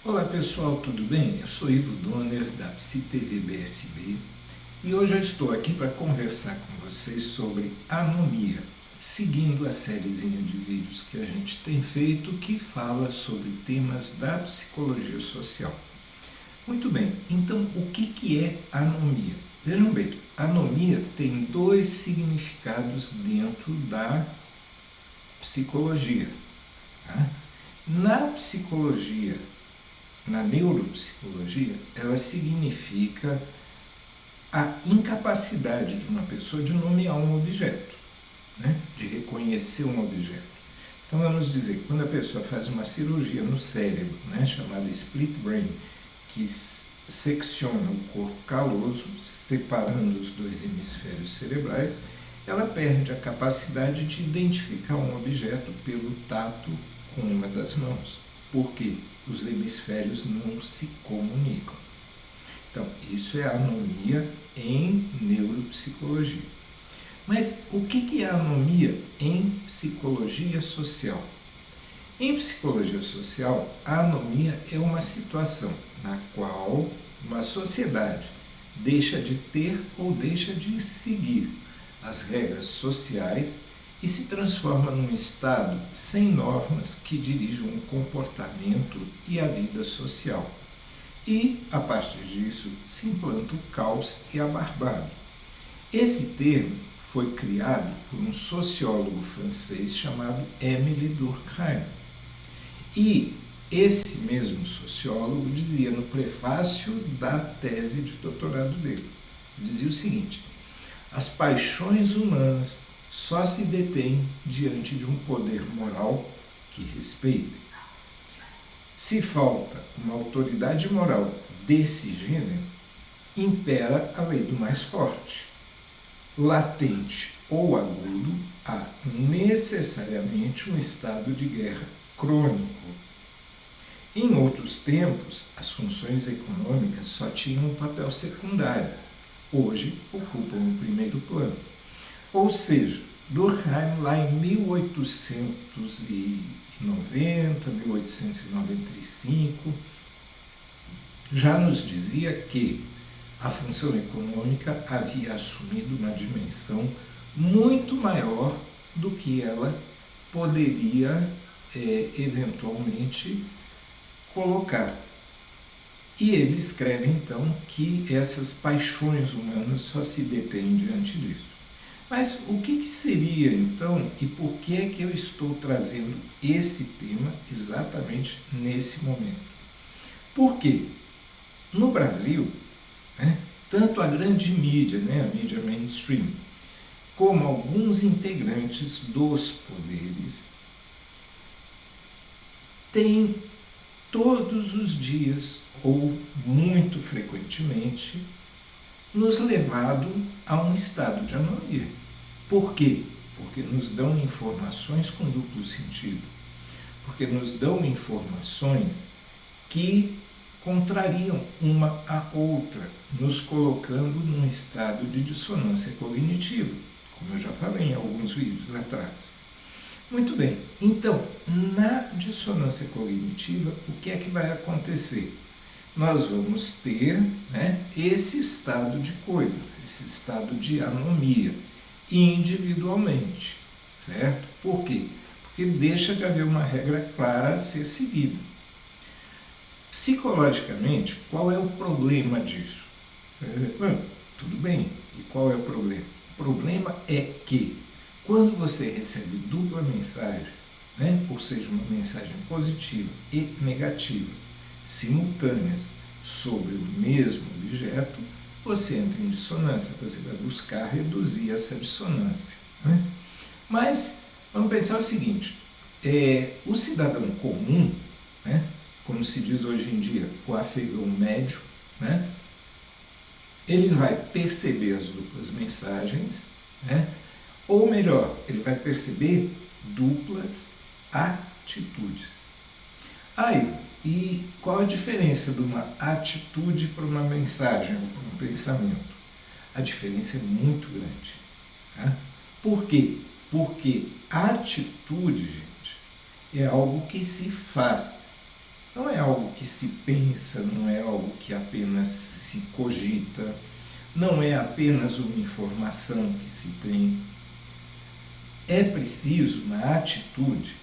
Olá pessoal, tudo bem? Eu sou Ivo Donner da PsiTV BSB e hoje eu estou aqui para conversar com vocês sobre anomia, seguindo a sériezinha de vídeos que a gente tem feito que fala sobre temas da psicologia social. Muito bem, então o que é anomia? Vejam bem, anomia tem dois significados dentro da psicologia. Tá? Na psicologia, na neuropsicologia, ela significa a incapacidade de uma pessoa de nomear um objeto, né? De reconhecer um objeto. Então vamos dizer, quando a pessoa faz uma cirurgia no cérebro, né, chamada split brain, que secciona o corpo caloso, separando os dois hemisférios cerebrais, ela perde a capacidade de identificar um objeto pelo tato com uma das mãos. Por quê? Os hemisférios não se comunicam. Então, isso é anomia em neuropsicologia. Mas o que é anomia em psicologia social? Em psicologia social, a anomia é uma situação na qual uma sociedade deixa de ter ou deixa de seguir as regras sociais e se transforma num estado sem normas que dirijam o comportamento e a vida social. E, a partir disso, se implanta o caos e a barbárie. Esse termo foi criado por um sociólogo francês chamado Émile Durkheim. E esse mesmo sociólogo dizia no prefácio da tese de doutorado dele, dizia o seguinte: as paixões humanas só se detêm diante de um poder moral que respeitem. Se falta uma autoridade moral desse gênero, impera a lei do mais forte. Latente ou agudo, há necessariamente um estado de guerra crônico. Em outros tempos, as funções econômicas só tinham um papel secundário. Hoje, ocupam o primeiro plano. Ou seja, Durkheim, lá em 1890, 1895, já nos dizia que a função econômica havia assumido uma dimensão muito maior do que ela poderia eventualmente colocar. E ele escreve então que essas paixões humanas só se detêm diante disso. Mas o que seria então e por que é que eu estou trazendo esse tema exatamente nesse momento? Porque no Brasil, né, tanto a grande mídia, né, a mídia mainstream, como alguns integrantes dos poderes têm todos os dias, ou muito frequentemente, nos levado a um estado de anomia. Por quê? Porque nos dão informações com duplo sentido. Porque nos dão informações que contrariam uma a outra, nos colocando num estado de dissonância cognitiva, como eu já falei em alguns vídeos atrás. Muito bem, então, na dissonância cognitiva, o que é que vai acontecer? Nós vamos ter, né, esse estado de coisas, esse estado de anomia, individualmente, certo? Por quê? Porque deixa de haver uma regra clara a ser seguida. Psicologicamente, qual é o problema disso? Tudo bem, e qual é o problema? O problema é que, quando você recebe dupla mensagem, né, ou seja, uma mensagem positiva e negativa, simultâneas, sobre o mesmo objeto, você entra em dissonância, você vai buscar reduzir essa dissonância. Né? Mas, vamos pensar o seguinte, o cidadão comum, né, como se diz hoje em dia, o afegão médio, né, ele vai perceber as duplas mensagens, né, ou melhor, ele vai perceber duplas atitudes. Aí, e qual a diferença de uma atitude para uma mensagem ou para um pensamento? A diferença é muito grande. Tá? Por quê? Porque atitude, gente, é algo que se faz. Não é algo que se pensa, não é algo que apenas se cogita, não é apenas uma informação que se tem. É preciso, na atitude,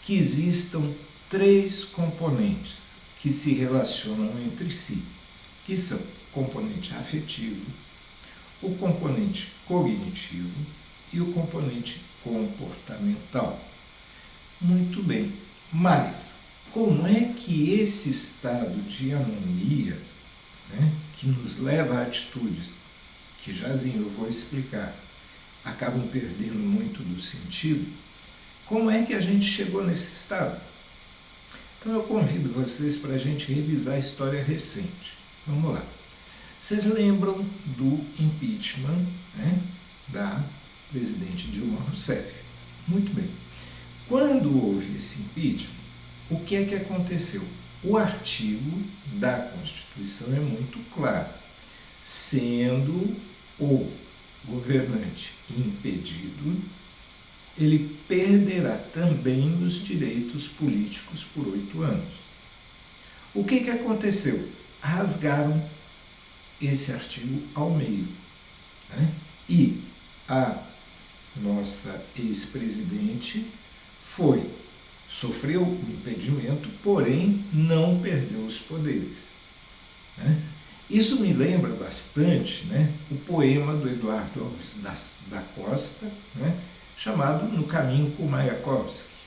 que existam 3 componentes que se relacionam entre si, que são o componente afetivo, o componente cognitivo e o componente comportamental. Muito bem, mas como é que esse estado de anomia, que nos leva a atitudes que jazinho eu vou explicar, acabam perdendo muito do sentido, como é que a gente chegou nesse estado? Então eu convido vocês para a gente revisar a história recente. Vamos lá. Vocês lembram do impeachment, da presidente Dilma Rousseff? Muito bem. Quando houve esse impeachment, o que é que aconteceu? O artigo da Constituição é muito claro. Sendo o governante impedido, ele perderá também os direitos políticos por 8 anos. O que aconteceu? Rasgaram esse artigo ao meio. E a nossa ex-presidente sofreu o impedimento, porém não perdeu os poderes. Isso me lembra bastante o poema do Eduardo Alves da Costa, chamado No Caminho com Mayakovsky.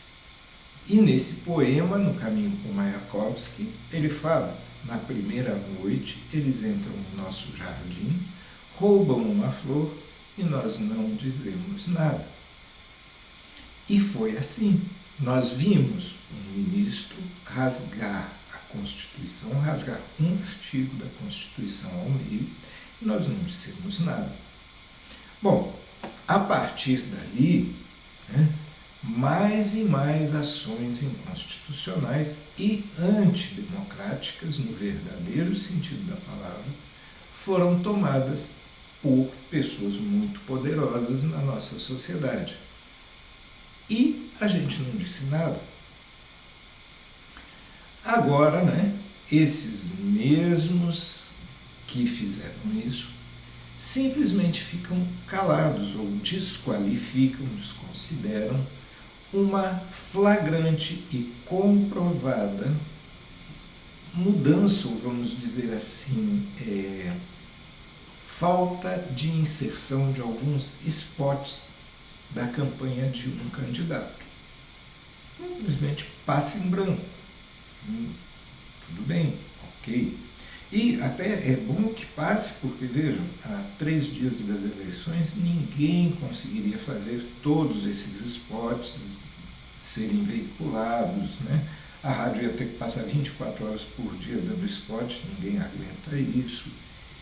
E nesse poema, No Caminho com Mayakovsky, ele fala: na primeira noite eles entram em nosso jardim, roubam uma flor e nós não dizemos nada. E foi assim. Nós vimos um ministro rasgar a Constituição, rasgar um artigo da Constituição ao meio, e nós não dissemos nada. Bom, a partir dali, mais e mais ações inconstitucionais e antidemocráticas, no verdadeiro sentido da palavra, foram tomadas por pessoas muito poderosas na nossa sociedade. E a gente não disse nada. Agora, esses mesmos que fizeram isso simplesmente ficam calados ou desqualificam, desconsideram uma flagrante e comprovada mudança, ou vamos dizer assim, falta de inserção de alguns spots da campanha de um candidato. Simplesmente passa em branco. Tudo bem, ok. E até é bom que passe, porque vejam, há 3 dias das eleições ninguém conseguiria fazer todos esses spots serem veiculados, A rádio ia ter que passar 24 horas por dia dando spot, ninguém aguenta isso.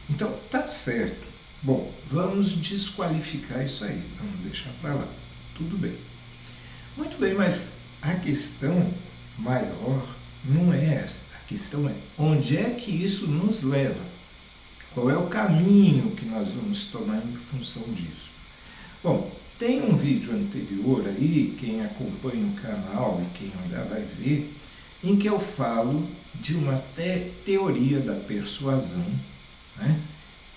Então, tá certo. Bom, vamos desqualificar isso aí, vamos deixar para lá. Tudo bem. Muito bem, mas a questão maior não é essa. A questão é onde é que isso nos leva? Qual é o caminho que nós vamos tomar em função disso? Bom, tem um vídeo anterior aí, quem acompanha o canal e quem olhar vai ver, em que eu falo de uma teoria da persuasão,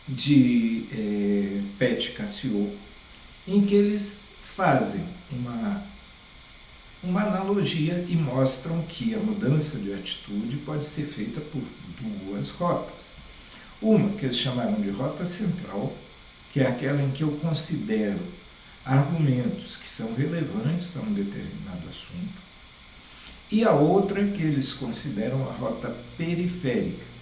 de Pet Cassioppo, em que eles fazem uma analogia e mostram que a mudança de atitude pode ser feita por 2 rotas. Uma que eles chamaram de rota central, que é aquela em que eu considero argumentos que são relevantes a um determinado assunto, e a outra que eles consideram a rota periférica,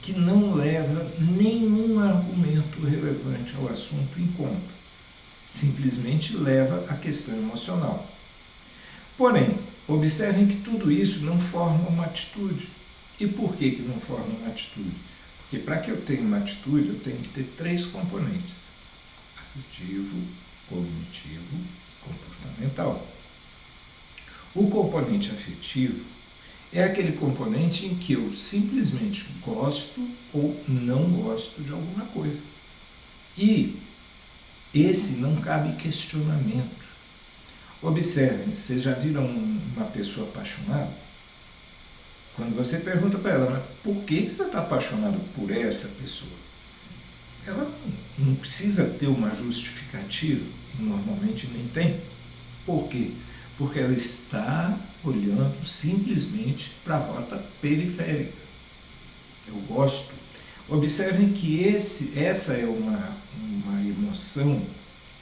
que não leva nenhum argumento relevante ao assunto em conta, simplesmente leva a questão emocional. Porém, observem que tudo isso não forma uma atitude. E por que não forma uma atitude? Porque para que eu tenha uma atitude, eu tenho que ter 3 componentes: afetivo, cognitivo e comportamental. O componente afetivo é aquele componente em que eu simplesmente gosto ou não gosto de alguma coisa. E esse não cabe questionamento. Observem, vocês já viram uma pessoa apaixonada? Quando você pergunta para ela, mas por que você está apaixonado por essa pessoa? Ela não precisa ter uma justificativa, e normalmente nem tem. Por quê? Porque ela está olhando simplesmente para a rota periférica. Eu gosto. Observem que essa é uma emoção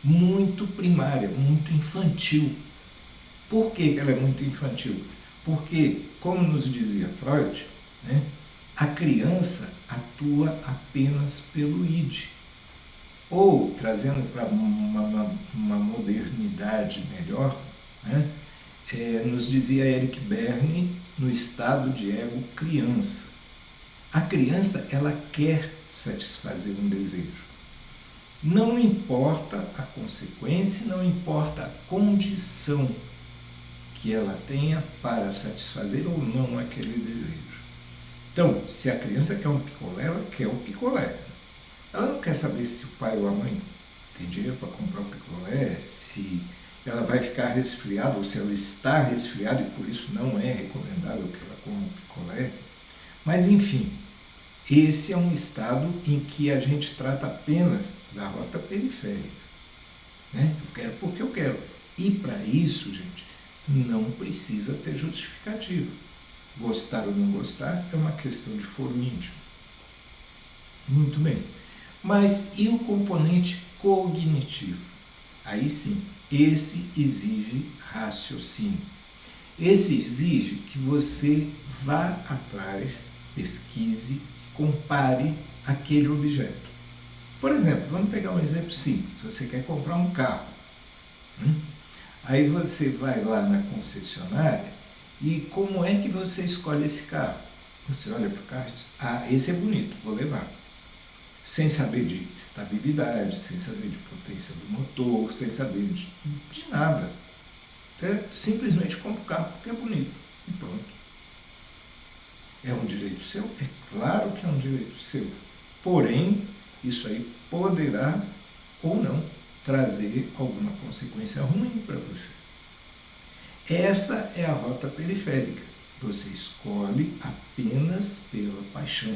muito primária, muito infantil. Por que ela é muito infantil? Porque, como nos dizia Freud, né, a criança atua apenas pelo id. Ou, trazendo para uma modernidade melhor, né, nos dizia Eric Berne, no estado de ego criança. A criança, ela quer satisfazer um desejo. Não importa a consequência, não importa a condição que ela tenha para satisfazer ou não aquele desejo. Então, se a criança quer um picolé, ela quer o picolé. Ela não quer saber se o pai ou a mãe tem dinheiro para comprar o picolé, se ela vai ficar resfriada ou se ela está resfriada e por isso não é recomendável que ela coma o picolé. Mas, enfim, esse é um estado em que a gente trata apenas da rota periférica. Né? Eu quero porque eu quero. E para isso, gente, não precisa ter justificativa. Gostar ou não gostar é uma questão de foro íntimo. Muito bem. Mas e o componente cognitivo? Aí sim, esse exige raciocínio. Esse exige que você vá atrás, pesquise, compare aquele objeto. Por exemplo, vamos pegar um exemplo simples. Você quer comprar um carro. Aí você vai lá na concessionária e como é que você escolhe esse carro? Você olha para o carro e diz, esse é bonito, vou levar. Sem saber de estabilidade, sem saber de potência do motor, sem saber de nada. Simplesmente compra o carro porque é bonito e pronto. É um direito seu? É claro que é um direito seu. Porém, isso aí poderá ou não trazer alguma consequência ruim para você. Essa é a rota periférica. Você escolhe apenas pela paixão.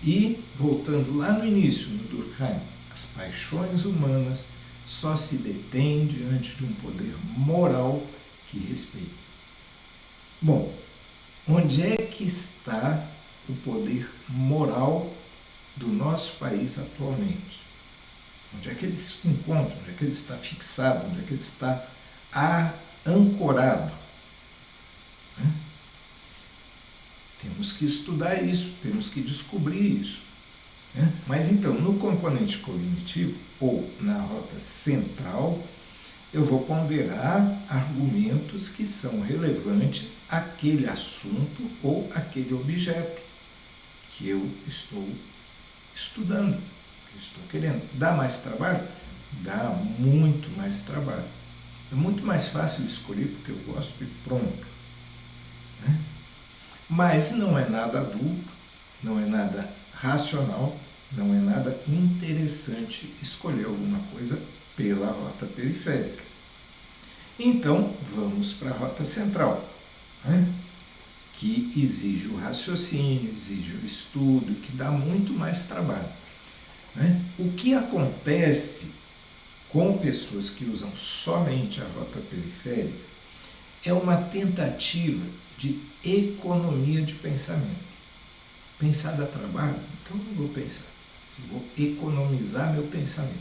E, voltando lá no início, no Durkheim, as paixões humanas só se detêm diante de um poder moral que respeita. Bom, onde é que está o poder moral do nosso país atualmente? Onde é que ele se encontra? Onde é que ele está fixado? Onde é que ele está ancorado? Temos que estudar isso, temos que descobrir isso. Mas então, no componente cognitivo, ou na rota central, eu vou ponderar argumentos que são relevantes àquele assunto ou àquele objeto que eu estou estudando, que eu estou querendo. Dá mais trabalho? Dá muito mais trabalho. É muito mais fácil escolher porque eu gosto e pronto. Mas não é nada adulto, não é nada racional, não é nada interessante escolher alguma coisa pela rota periférica. Então, vamos para a rota central, que exige o raciocínio, exige o estudo, que dá muito mais trabalho. O que acontece com pessoas que usam somente a rota periférica é uma tentativa de economia de pensamento. Pensar dá trabalho? Então não vou pensar. Eu vou economizar meu pensamento.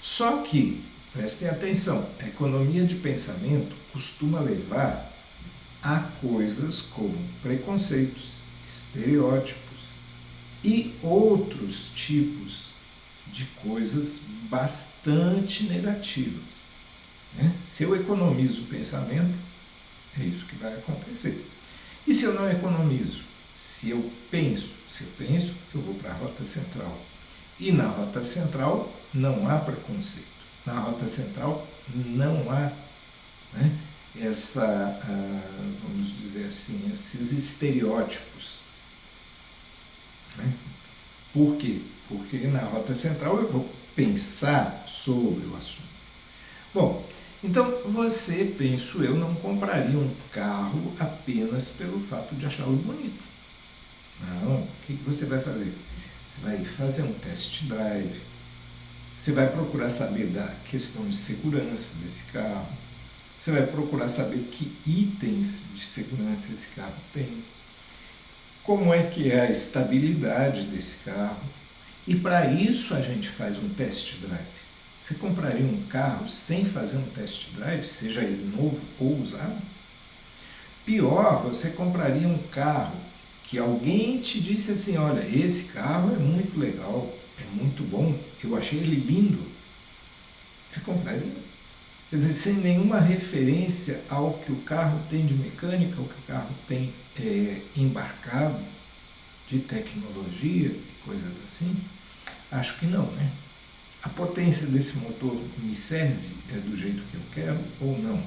Só que, prestem atenção, a economia de pensamento costuma levar a coisas como preconceitos, estereótipos e outros tipos de coisas bastante negativas. Se eu economizo o pensamento, é isso que vai acontecer. E se eu não economizo? Se eu penso, eu vou para a rota central. E na rota central não há preconceito. Na rota central não há vamos dizer assim, esses estereótipos. Por quê? Porque na rota central eu vou pensar sobre o assunto. Bom, Então, você, penso eu, não compraria um carro apenas pelo fato de achá-lo bonito. Não, o que você vai fazer? Você vai fazer um test drive, você vai procurar saber da questão de segurança desse carro, você vai procurar saber que itens de segurança esse carro tem, como é que é a estabilidade desse carro, e para isso a gente faz um test drive. Você compraria um carro sem fazer um test drive, seja ele novo ou usado? Pior, você compraria um carro que alguém te disse assim, olha, esse carro é muito legal, é muito bom, eu achei ele lindo. Você compraria? Quer dizer, sem nenhuma referência ao que o carro tem de mecânica, ao que o carro tem embarcado de tecnologia e coisas assim? Acho que não, né? A potência desse motor me serve do jeito que eu quero ou não?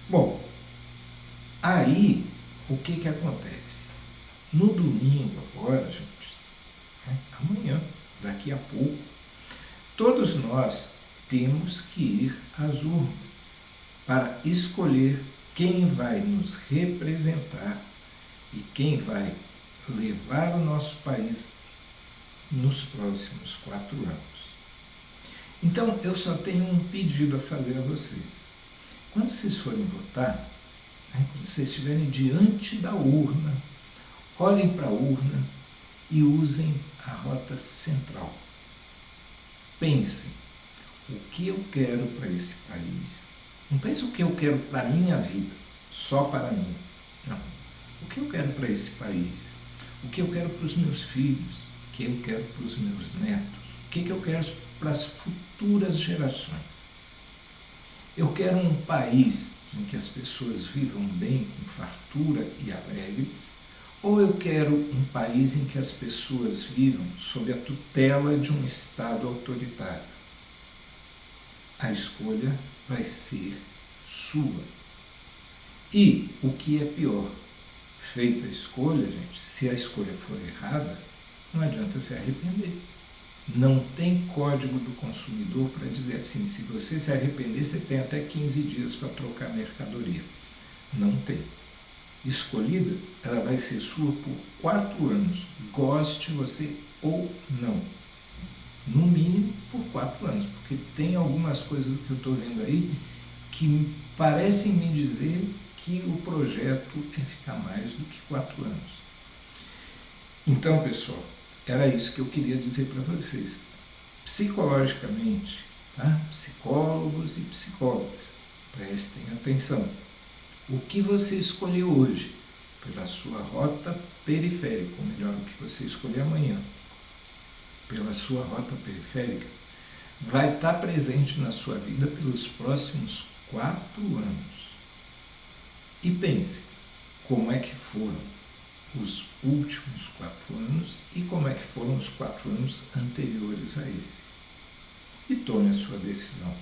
Bom, aí o que acontece? No domingo agora, gente, amanhã, daqui a pouco, todos nós temos que ir às urnas para escolher quem vai nos representar e quem vai levar o nosso país nos próximos 4 anos. Então, eu só tenho um pedido a fazer a vocês. Quando vocês forem votar, quando vocês estiverem diante da urna, olhem para a urna e usem a rota central. Pensem, o que eu quero para esse país? Não pense o que eu quero para a minha vida, só para mim. Não. O que eu quero para esse país? O que eu quero para os meus filhos? O que eu quero para os meus netos? O que eu quero para as futuras gerações? Eu quero um país em que as pessoas vivam bem, com fartura e alegres, ou eu quero um país em que as pessoas vivam sob a tutela de um Estado autoritário? A escolha vai ser sua. E o que é pior? Feita a escolha, gente, se a escolha for errada, não adianta se arrepender. Não tem código do consumidor para dizer assim, se você se arrepender, você tem até 15 dias para trocar a mercadoria. Não tem. Escolhida, ela vai ser sua por 4 anos, goste você ou não. No mínimo por 4 anos, porque tem algumas coisas que eu estou vendo aí que parecem me dizer que o projeto é ficar mais do que 4 anos. Então, pessoal, era isso que eu queria dizer para vocês. Psicologicamente, tá? Psicólogos e psicólogas, prestem atenção. O que você escolheu hoje, pela sua rota periférica, ou melhor, o que você escolher amanhã, pela sua rota periférica, vai estar presente na sua vida pelos próximos 4 anos. E pense, como é que foram os últimos 4 anos e como é que foram os 4 anos anteriores a esse. E tome a sua decisão.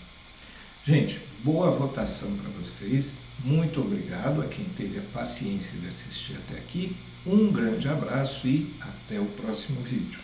Gente, boa votação para vocês. Muito obrigado a quem teve a paciência de assistir até aqui. Um grande abraço e até o próximo vídeo.